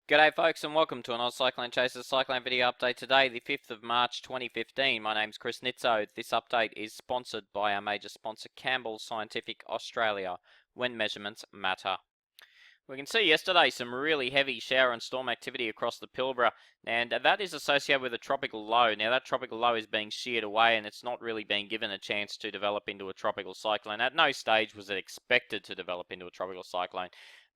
G'day folks and welcome to an Oz Cyclone Chasers Cyclone video update today, the 5th of March 2015. My name's Chris Nitzo. This update is sponsored by our major sponsor Campbell Scientific Australia, when measurements matter. We can see yesterday some really heavy shower and storm activity across the Pilbara, and that is associated with a tropical low. Now that tropical low is being sheared away and it's not really being given a chance to develop into a tropical cyclone. At no stage was it expected to develop into a tropical cyclone.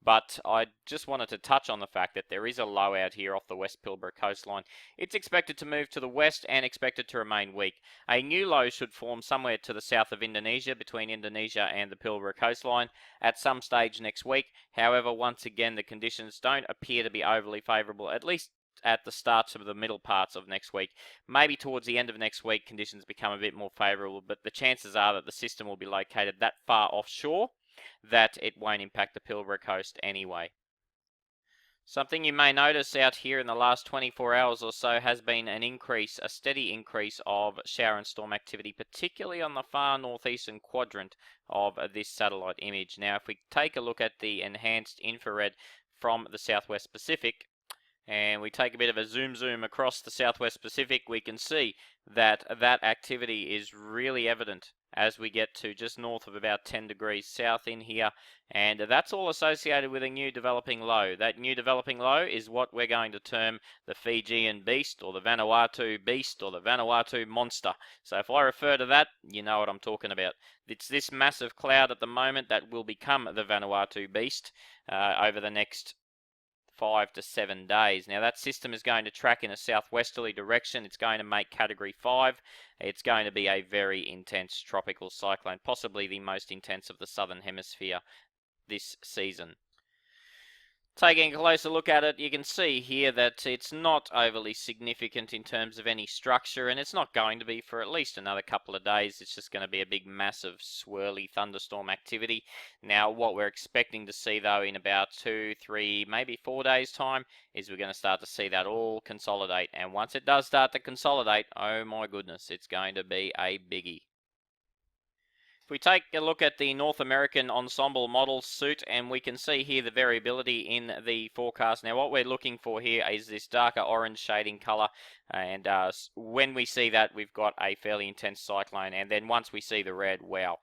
But I just wanted to touch on the fact that there is a low out here off the West Pilbara coastline. It's expected to move to the west and expected to remain weak. A new low should form somewhere to the south of Indonesia, between Indonesia and the Pilbara coastline, at some stage next week. However, once again, the conditions don't appear to be overly favourable, at least at the start of the middle parts of next week. Maybe towards the end of next week, conditions become a bit more favourable, but the chances are that the system will be located that far offshore that it won't impact the Pilbara coast anyway. Something you may notice out here in the last 24 hours or so has been a steady increase of shower and storm activity, particularly on the far northeastern quadrant of this satellite image. Now, if we take a look at the enhanced infrared from the Southwest Pacific, and we take a bit of a zoom across the Southwest Pacific, we can see that that activity is really evident as we get to just north of about 10 degrees south in here, and that's all associated with a new developing low. That new developing low is what we're going to term the Fijian beast, or the Vanuatu beast, or the Vanuatu monster. So if I refer to that, you know what I'm talking about. It's this massive cloud at the moment that will become the Vanuatu beast over the next 5 to 7 days. Now that system is going to track in a southwesterly direction. It's going to make category 5. It's going to be a very intense tropical cyclone, possibly the most intense of the southern hemisphere this season. Taking a closer look at it, you can see here that it's not overly significant in terms of any structure, and it's not going to be for at least another couple of days. It's just going to be a big, massive, swirly thunderstorm activity. Now, what we're expecting to see, though, in about 2, 3, maybe 4 days' time, is we're going to start to see that all consolidate. And once it does start to consolidate, oh my goodness, it's going to be a biggie. If we take a look at the North American ensemble model suit, and we can see here the variability in the forecast. Now what we're looking for here is this darker orange shading color, and when we see that, we've got a fairly intense cyclone, and then once we see the red, wow,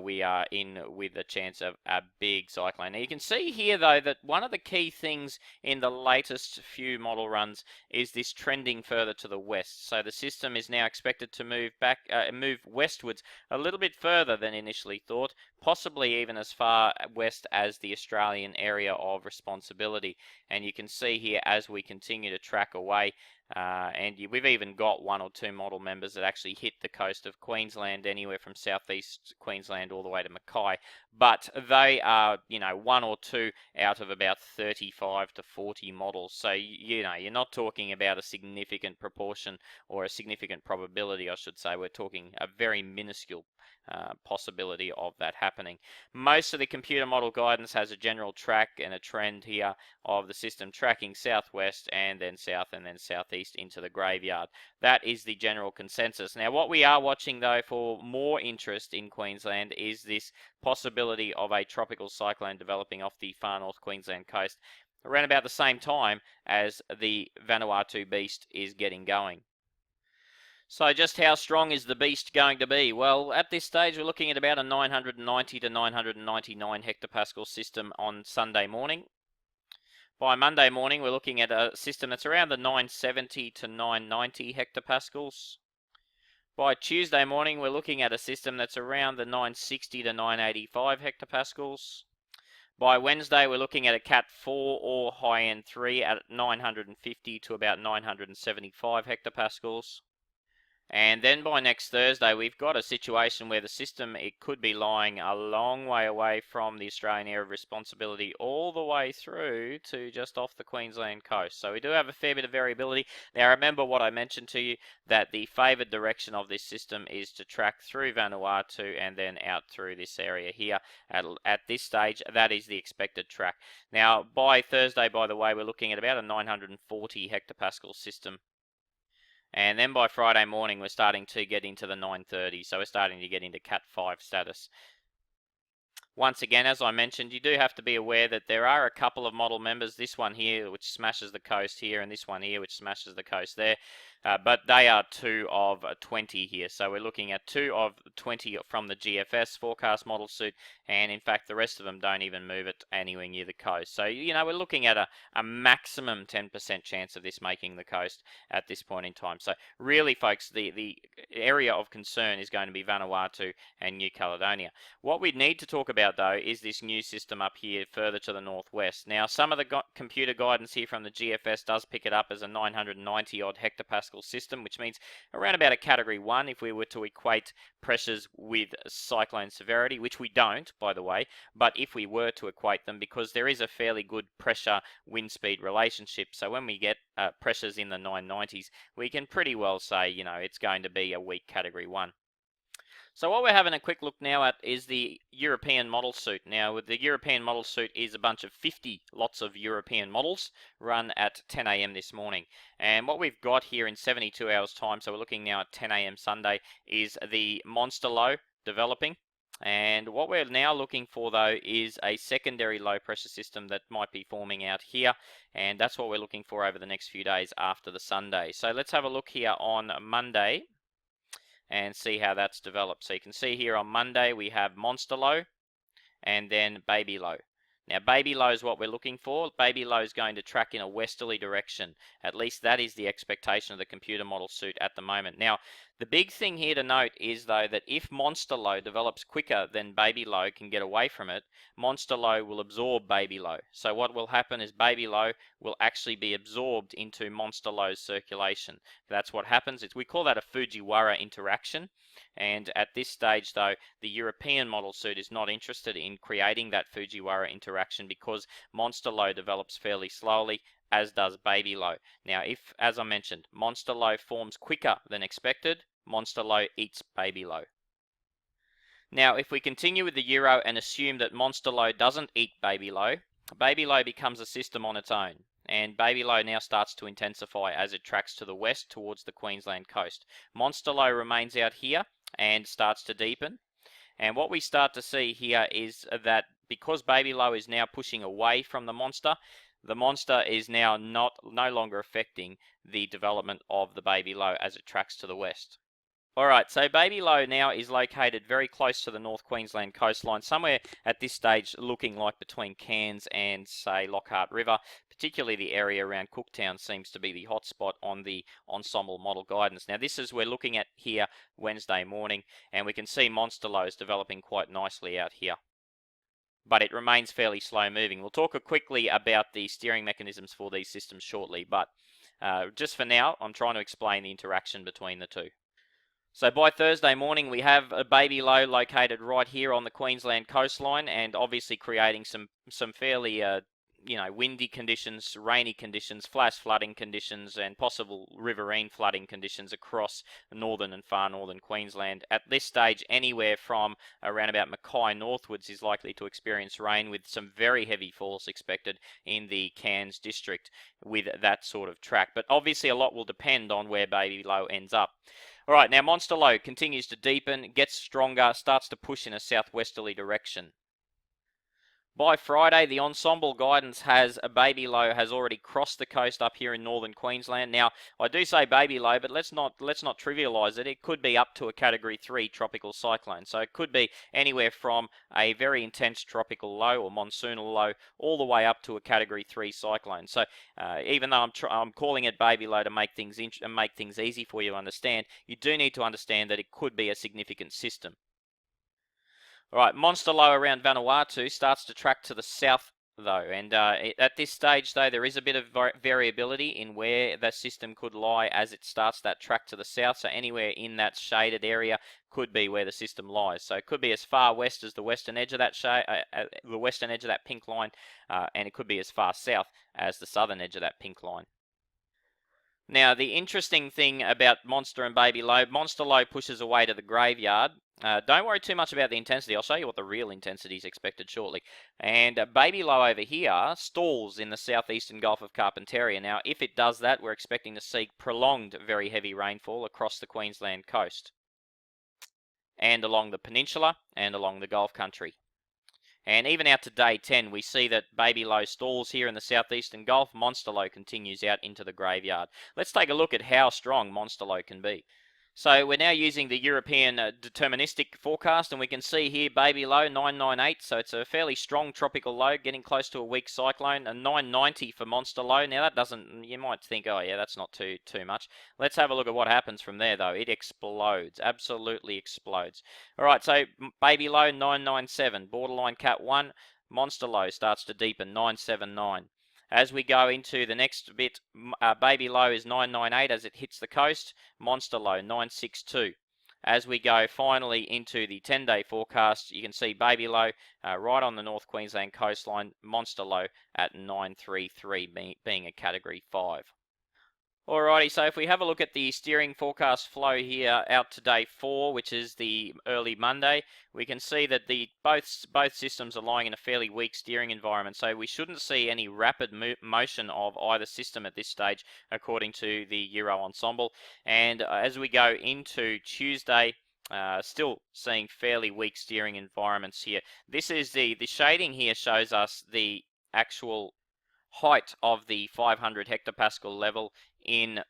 we are in with a chance of a big cyclone. Now you can see here though that one of the key things in the latest few model runs is this trending further to the west. So the system is now expected to move westwards a little bit further than initially thought, possibly even as far west as the Australian area of responsibility. And you can see here as we continue to track away, and we've even got 1 or 2 model members that actually hit the coast of Queensland, anywhere from southeast Queensland all the way to Mackay. But they are, 1 or 2 out of about 35 to 40 models. So, you're not talking about a significant proportion or a significant probability, I should say. We're talking a very minuscule possibility of that happening. Most of the computer model guidance has a general track and a trend here of the system tracking southwest and then south and then southeast into the graveyard. That is the general consensus. Now what we are watching though for more interest in Queensland is this possibility of a tropical cyclone developing off the far north Queensland coast around about the same time as the Vanuatu beast is getting going. So just how strong is the beast going to be? Well, at this stage we're looking at about a 990 to 999 hectopascal system on Sunday morning. By Monday morning we're looking at a system that's around the 970 to 990 hectopascals. By Tuesday morning we're looking at a system that's around the 960 to 985 hectopascals. By Wednesday we're looking at a Cat 4 or high end 3 at 950 to about 975 hectopascals. And then by next Thursday, we've got a situation where the system, it could be lying a long way away from the Australian area of responsibility all the way through to just off the Queensland coast. So we do have a fair bit of variability. Now remember what I mentioned to you, that the favoured direction of this system is to track through Vanuatu and then out through this area here. At this stage, that is the expected track. Now by Thursday, by the way, we're looking at about a 940 hectopascal system. And then by Friday morning, we're starting to get into the 930, so we're starting to get into Cat 5 status. once again, as I mentioned, you do have to be aware that there are a couple of model members, this one here which smashes the coast here and this one here which smashes the coast there, but they are 2 of 20 here. So we're looking at 2 of 20 from the GFS forecast model suit, and in fact the rest of them don't even move it anywhere near the coast. So, you know, we're looking at a maximum 10% chance of this making the coast at this point in time. So really, folks, the area of concern is going to be Vanuatu and New Caledonia. What we need to talk about, though, is this new system up here further to the northwest. Now, some of the computer guidance here from the GFS does pick it up as a 990 odd hectopascal system, which means around about a category 1 if we were to equate pressures with cyclone severity, which we don't, by the way, but if we were to equate them, because there is a fairly good pressure wind speed relationship, so when we get pressures in the 990s, we can pretty well say, you know, it's going to be a weak category 1. So what we're having a quick look now at is the European model suit. Now, the European model suit is a bunch of 50 lots of European models run at 10 a.m. this morning. And what we've got here in 72 hours time, so we're looking now at 10 a.m. Sunday, is the monster low developing. And what we're now looking for, though, is a secondary low pressure system that might be forming out here, and that's what we're looking for over the next few days after the Sunday. So let's have a look here on Monday and see how that's developed. So you can see here on Monday we have monster low and then baby low. Now, baby low is what we're looking for. Baby low is going to track in a westerly direction. At least that is the expectation of the computer model suit at the moment. Now, the big thing here to note is, though, that if monster low develops quicker than baby low can get away from it, monster low will absorb baby low. So what will happen is baby low will actually be absorbed into monster low's circulation. That's what happens. We call that a Fujiwara interaction. And at this stage, though, the European model suit is not interested in creating that Fujiwara interaction because monster low develops fairly slowly, as does baby low. Now, if, as I mentioned, monster low forms quicker than expected, monster low eats baby low. Now, if we continue with the Euro and assume that monster low doesn't eat baby low becomes a system on its own. And baby low now starts to intensify as it tracks to the west towards the Queensland coast. Monster low remains out here and starts to deepen. And what we start to see here is that because baby low is now pushing away from the monster is now no longer affecting the development of the baby low as it tracks to the west. Alright, so baby low now is located very close to the North Queensland coastline, somewhere at this stage looking like between Cairns and, say, Lockhart River. Particularly the area around Cooktown seems to be the hotspot on the ensemble model guidance. Now, this is we're looking at here Wednesday morning, and we can see monster lows developing quite nicely out here. But it remains fairly slow moving. We'll talk quickly about the steering mechanisms for these systems shortly, but just for now, I'm trying to explain the interaction between the two. So by Thursday morning, we have a baby low located right here on the Queensland coastline, and obviously creating some fairly windy conditions, rainy conditions, flash flooding conditions, and possible riverine flooding conditions across northern and far northern Queensland. At this stage, anywhere from around about Mackay northwards is likely to experience rain, with some very heavy falls expected in the Cairns district with that sort of track. But obviously a lot will depend on where baby low ends up. Alright, now monster low continues to deepen, gets stronger, starts to push in a southwesterly direction. By Friday, the ensemble guidance has a baby low has already crossed the coast up here in northern Queensland. Now, I do say baby low, but let's not trivialise it. It could be up to a Category 3 tropical cyclone. So it could be anywhere from a very intense tropical low or monsoonal low all the way up to a Category 3 cyclone. So even though I'm calling it baby low to make things easy for you to understand, you do need to understand that it could be a significant system. Alright, monster low around Vanuatu starts to track to the south, though, and at this stage, though, there is a bit of variability in where the system could lie as it starts that track to the south. So anywhere in that shaded area could be where the system lies. So it could be as far west as the western edge of that pink line, and it could be as far south as the southern edge of that pink line. Now, the interesting thing about monster and baby low, monster low pushes away to the graveyard. Don't worry too much about the intensity. I'll show you what the real intensity is expected shortly. And baby low over here stalls in the southeastern Gulf of Carpentaria. Now, if it does that, we're expecting to see prolonged very heavy rainfall across the Queensland coast and along the peninsula and along the Gulf country. And even out to day 10, we see that baby low stalls here in the southeastern Gulf. Monster low continues out into the graveyard. Let's take a look at how strong monster low can be. So we're now using the European deterministic forecast, and we can see here baby low 998, so it's a fairly strong tropical low, getting close to a weak cyclone. A 990 for monster low. Now that doesn't, you might think, oh yeah, that's not too much. Let's have a look at what happens from there though. It explodes, absolutely explodes. All right, so baby low 997, borderline cat 1, monster low starts to deepen 979. As we go into the next bit, baby low is 998 as it hits the coast, monster low 962. As we go finally into the 10-day forecast, you can see baby low right on the North Queensland coastline, monster low at 933 being a category 5. Alrighty, so if we have a look at the steering forecast flow here out to day 4, which is the early Monday, we can see that both systems are lying in a fairly weak steering environment, so we shouldn't see any rapid motion of either system at this stage, according to the Euro ensemble. And as we go into Tuesday, still seeing fairly weak steering environments here. This is the shading here shows us the actual height of the 500 hectopascal level in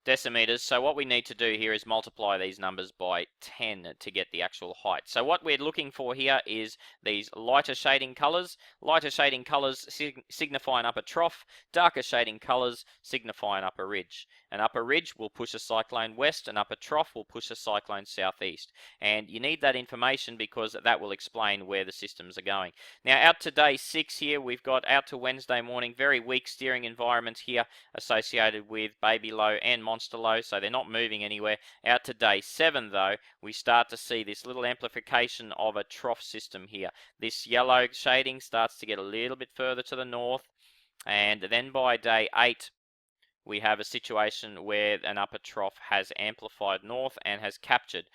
decimeters. So what we need to do here is multiply these numbers by 10 to get the actual height. So what we're looking for here is these lighter shading colors. Lighter shading colors signify an upper trough, darker shading colors signify an upper ridge. An upper ridge will push a cyclone west, an upper trough will push a cyclone southeast. And you need that information because that will explain where the systems are going. Now out to day 6 here, we've got out to Wednesday morning, very weak steering environments here associated with baby low and monster low, so they're not moving anywhere. Out to day 7 though, we start to see this little amplification of a trough system here. This yellow shading starts to get a little bit further to the north, and then by day 8 we have a situation where an upper trough has amplified north and has captured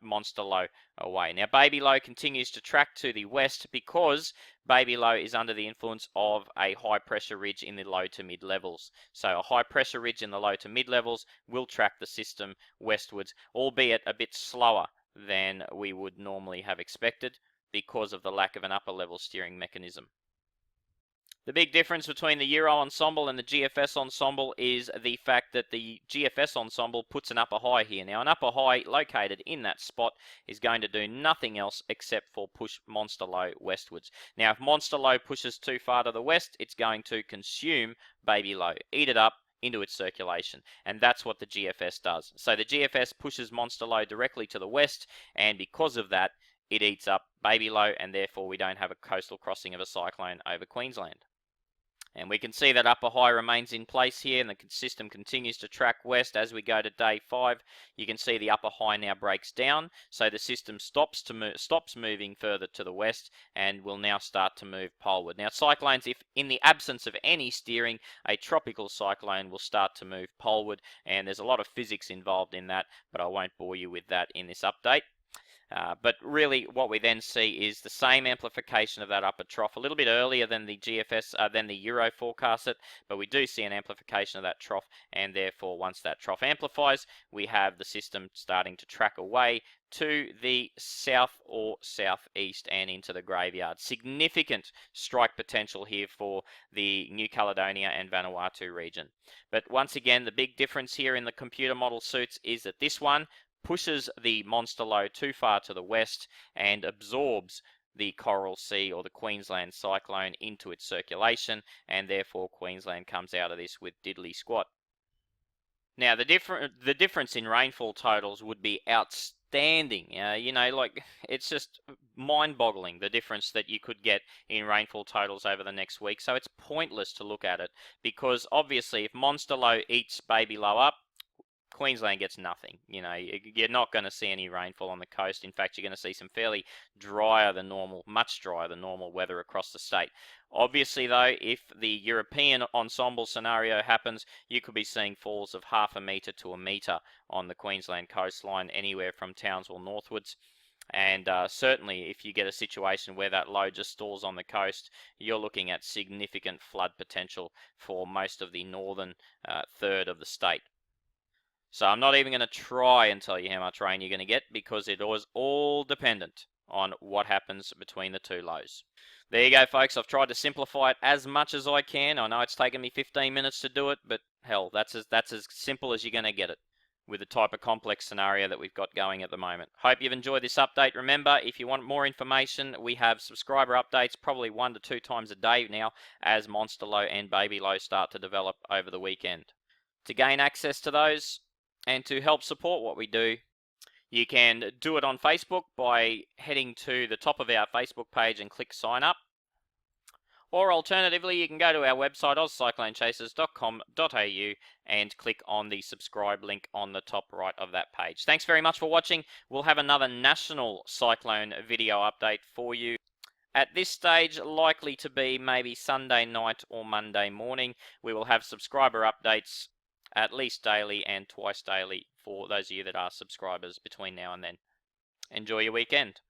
monster low away. Now baby low continues to track to the west because baby low is under the influence of a high pressure ridge in the low to mid levels. So a high pressure ridge in the low to mid levels will track the system westwards, albeit a bit slower than we would normally have expected because of the lack of an upper level steering mechanism. The big difference between the Euro ensemble and the GFS ensemble is the fact that the GFS ensemble puts an upper high here. Now, an upper high located in that spot is going to do nothing else except for push monster low westwards. Now, if monster low pushes too far to the west, it's going to consume baby low, eat it up into its circulation, and that's what the GFS does. So the GFS pushes monster low directly to the west, and because of that, it eats up baby low, and therefore we don't have a coastal crossing of a cyclone over Queensland. And we can see that upper high remains in place here, and the system continues to track west as we go to day 5. You can see the upper high now breaks down, so the system stops moving further to the west and will now start to move poleward. Now cyclones, if in the absence of any steering, a tropical cyclone will start to move poleward, and there's a lot of physics involved in that, but I won't bore you with that in this update. But really what we then see is the same amplification of that upper trough a little bit earlier than the GFS, than the Euro forecast it, but we do see an amplification of that trough, and therefore once that trough amplifies, we have the system starting to track away to the south or southeast and into the graveyard. Significant strike potential here for the New Caledonia and Vanuatu region. But once again, the big difference here in the computer model suits is that this one pushes the monster low too far to the west and absorbs the Coral Sea or the Queensland cyclone into its circulation, and therefore Queensland comes out of this with diddly squat. Now the difference in rainfall totals would be outstanding. You know, like, it's just mind-boggling the difference that you could get in rainfall totals over the next week. So it's pointless to look at it, because obviously if monster low eats baby low up, Queensland gets nothing. You know, you're not going to see any rainfall on the coast. In fact, you're going to see some fairly drier than normal, much drier than normal weather across the state. Obviously, though, if the European ensemble scenario happens, you could be seeing falls of 0.5 metre to 1 metre on the Queensland coastline, anywhere from Townsville northwards. And certainly, if you get a situation where that low just stalls on the coast, you're looking at significant flood potential for most of the northern third of the state. So I'm not even going to try and tell you how much rain you're going to get, because it was all dependent on what happens between the two lows. There you go, folks. I've tried to simplify it as much as I can. I know it's taken me 15 minutes to do it, but hell, that's as simple as you're going to get it with the type of complex scenario that we've got going at the moment. Hope you've enjoyed this update. Remember, if you want more information, we have subscriber updates probably 1 to 2 times a day now as Monster Low and Baby Low start to develop over the weekend. To gain access to those and to help support what we do, you can do it on Facebook by heading to the top of our Facebook page and click sign up. Or alternatively, you can go to our website, ozcyclonechasers.com.au, and click on the subscribe link on the top right of that page. Thanks very much for watching. We'll have another national cyclone video update for you. At this stage, likely to be maybe Sunday night or Monday morning. We will have subscriber updates at least daily and twice daily for those of you that are subscribers between now and then. Enjoy your weekend.